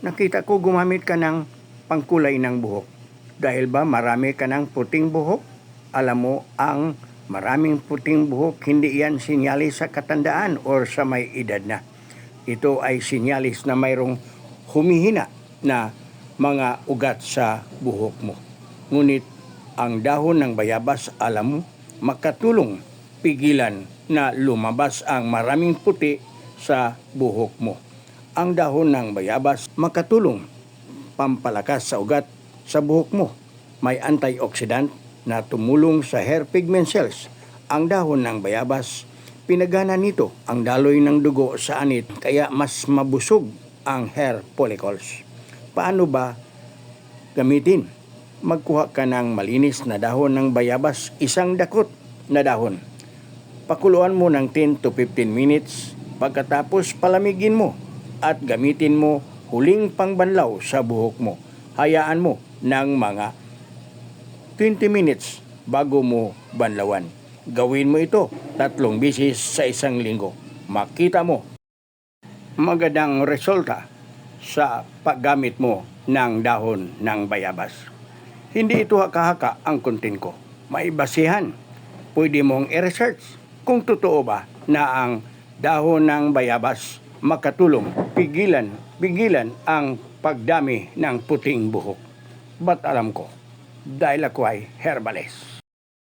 nakita ko gumamit ka ng pangkulay ng buhok. Dahil ba marami ka ng puting buhok? Alam mo, ang maraming puting buhok, hindi yan sinyalis sa katandaan o sa may edad na. Ito ay sinyalis na mayroong humihina na mga ugat sa buhok mo. Ngunit ang dahon ng bayabas, alam mo, makatulong pigilan na lumabas ang maraming puti sa buhok mo. Ang dahon ng bayabas makatulong pampalakas sa ugat sa buhok mo. May antioxidant na tumulong sa hair pigment cells. Ang dahon ng bayabas, pinagana nito ang daloy ng dugo sa anit kaya mas mabusog ang hair follicles. Paano ba gamitin? Magkuha ka ng malinis na dahon ng bayabas, isang dakot na dahon. Pakuluan mo ng 10 to 15 minutes, pagkatapos palamigin mo at gamitin mo huling pangbanlaw sa buhok mo. Hayaan mo ng mga 20 minutes bago mo banlawan. Gawin mo ito 3 beses sa isang linggo. Makita mo magandang resulta sa paggamit mo ng dahon ng bayabas. Hindi ito haka-haka ang content ko. May basihan. Pwede mong i-research kung totoo ba na ang dahon ng bayabas makatulong pigilan ang pagdami ng puting buhok. Ba't alam ko? Dahil ako ay herbalist.